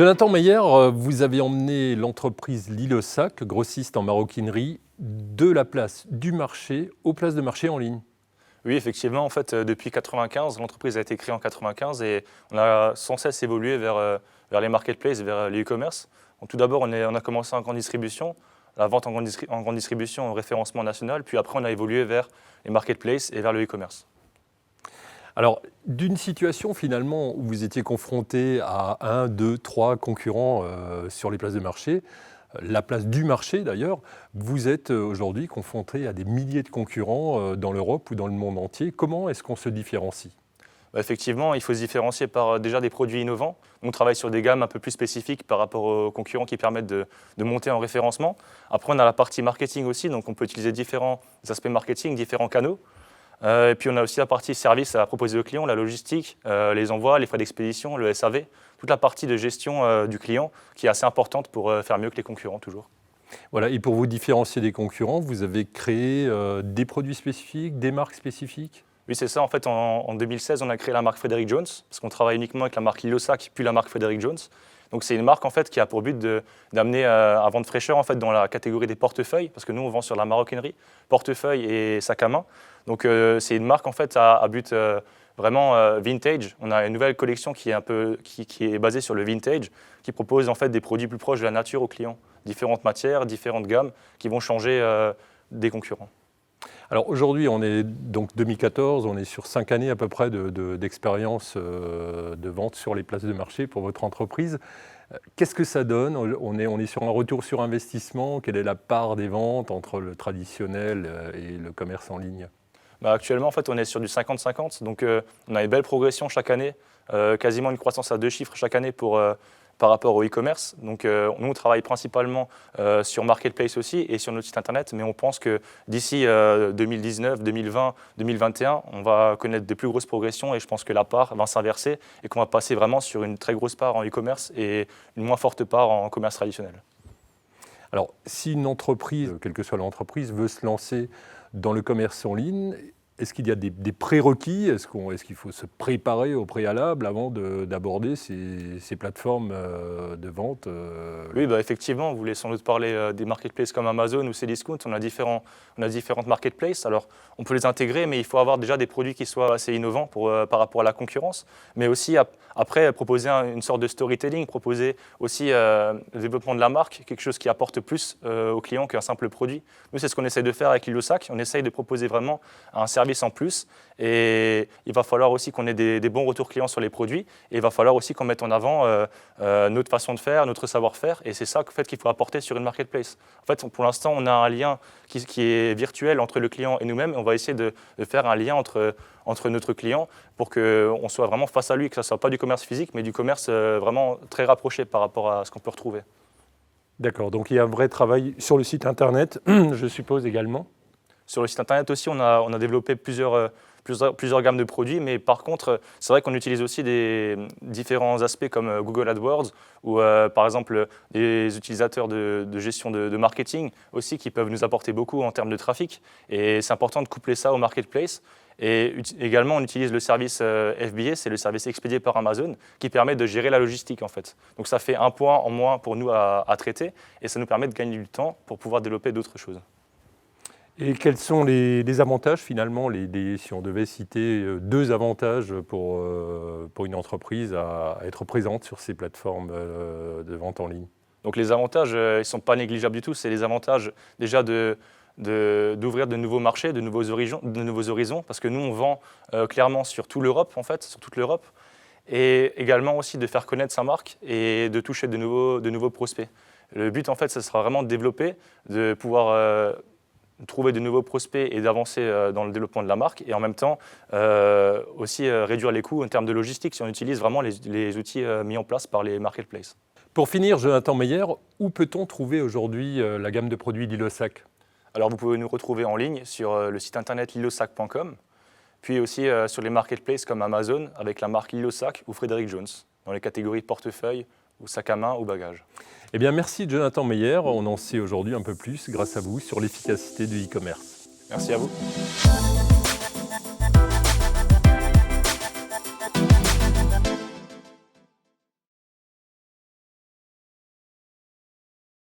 Jonathan Meyer, vous avez emmené l'entreprise L'Île aux Sacs, grossiste en maroquinerie, de la place du marché aux places de marché en ligne. Oui, effectivement, en fait, depuis 1995, l'entreprise a été créée en 1995 et on a sans cesse évolué vers les marketplaces, vers les e-commerce. Donc, tout d'abord, on a commencé en grande distribution, la vente en grande distribution au référencement national, puis après, on a évolué vers les marketplaces et vers le e-commerce. Alors, d'une situation finalement où vous étiez confronté à 1, 2, 3 concurrents sur les places de marché, la place du marché d'ailleurs, vous êtes aujourd'hui confronté à des milliers de concurrents dans l'Europe ou dans le monde entier. Comment est-ce qu'on se différencie ? Effectivement, il faut se différencier par déjà des produits innovants. On travaille sur des gammes un peu plus spécifiques par rapport aux concurrents qui permettent de monter en référencement. Après, on a la partie marketing aussi, donc on peut utiliser différents aspects marketing, différents canaux. Et puis on a aussi la partie service à proposer aux clients, la logistique, les envois, les frais d'expédition, le SAV, toute la partie de gestion du client qui est assez importante pour faire mieux que les concurrents toujours. Voilà, et pour vous différencier des concurrents, vous avez créé des produits spécifiques, des marques spécifiques ? Oui, c'est ça. En fait, en 2016, on a créé la marque Frederick Jones, parce qu'on travaille uniquement avec la marque L'Île aux Sacs, puis la marque Frederick Jones. Donc c'est une marque en fait qui a pour but d'amener un vent de fraîcheur en fait dans la catégorie des portefeuilles, parce que nous on vend sur la maroquinerie, portefeuille et sac à main. Donc c'est une marque en fait à but vraiment vintage. On a une nouvelle collection qui est basée sur le vintage, qui propose en fait des produits plus proches de la nature aux clients, différentes matières, différentes gammes qui vont changer des concurrents. Alors aujourd'hui, on est donc 2014, on est sur 5 années à peu près d'expérience de vente sur les places de marché pour votre entreprise. Qu'est-ce que ça donne ? On est sur un retour sur investissement. Quelle est la part des ventes entre le traditionnel et le commerce en ligne ? Actuellement, en fait, on est sur du 50-50. Donc on a une belle progression chaque année, quasiment une croissance à 2 chiffres chaque année par rapport au e-commerce. Donc nous, on travaille principalement sur Marketplace aussi et sur notre site internet, mais on pense que d'ici 2019, 2020, 2021, on va connaître des plus grosses progressions et je pense que la part va s'inverser et qu'on va passer vraiment sur une très grosse part en e-commerce et une moins forte part en commerce traditionnel. Alors, si une entreprise, quelle que soit l'entreprise, veut se lancer dans le commerce en ligne, est-ce qu'il y a des prérequis ? Est-ce qu'il faut se préparer au préalable avant d'aborder ces plateformes de vente Oui, effectivement, vous voulez sans doute parler des marketplaces comme Amazon ou Cdiscount. On a différentes marketplaces. Alors, on peut les intégrer, mais il faut avoir déjà des produits qui soient assez innovants par rapport à la concurrence. Mais aussi, après, proposer une sorte de storytelling, proposer aussi le développement de la marque, quelque chose qui apporte plus aux clients qu'un simple produit. Nous, c'est ce qu'on essaye de faire avec L'Île aux Sacs. On essaye de proposer vraiment un service en plus. Et il va falloir aussi qu'on ait des bons retours clients sur les produits. Et il va falloir aussi qu'on mette en avant notre façon de faire, notre savoir-faire. Et c'est ça en fait, qu'il faut apporter sur une marketplace. En fait, pour l'instant, on a un lien qui est virtuel entre le client et nous-mêmes. On va essayer de faire un lien entre notre client pour qu'on soit vraiment face à lui, que ce ne soit pas du commerce physique, mais du commerce vraiment très rapproché par rapport à ce qu'on peut retrouver. D'accord, donc il y a un vrai travail sur le site internet, je suppose également. Sur le site internet aussi, on a développé plusieurs gammes de produits, mais par contre, c'est vrai qu'on utilise aussi des différents aspects comme Google AdWords ou par exemple des utilisateurs de gestion de marketing aussi qui peuvent nous apporter beaucoup en termes de trafic. Et c'est important de coupler ça au marketplace. Et également, on utilise le service FBA, c'est le service expédié par Amazon, qui permet de gérer la logistique en fait. Donc ça fait un point en moins pour nous à traiter et ça nous permet de gagner du temps pour pouvoir développer d'autres choses. Et quels sont les avantages finalement, si on devait citer 2 avantages pour une entreprise à être présente sur ces plateformes de vente en ligne ? Donc les avantages, ils ne sont pas négligeables du tout. C'est les avantages déjà d'ouvrir de nouveaux marchés, de nouveaux horizons, parce que nous, on vend clairement sur toute l'Europe, en fait, sur toute l'Europe, et également aussi de faire connaître sa marque et de toucher de nouveaux prospects. Le but, en fait, ce sera vraiment de développer, de pouvoir trouver de nouveaux prospects et d'avancer dans le développement de la marque et en même temps aussi réduire les coûts en termes de logistique si on utilise vraiment les outils mis en place par les marketplaces. Pour finir, Jonathan Meyer, où peut-on trouver aujourd'hui la gamme de produits L'Île aux Sacs ? Alors vous pouvez nous retrouver en ligne sur le site internet lileausac.com, puis aussi sur les marketplaces comme Amazon avec la marque L'Île aux Sacs ou Frederick Jones dans les catégories portefeuille ou sac à main ou bagages. Eh bien, merci Jonathan Meyer. On en sait aujourd'hui un peu plus grâce à vous sur l'efficacité du e-commerce. Merci à vous.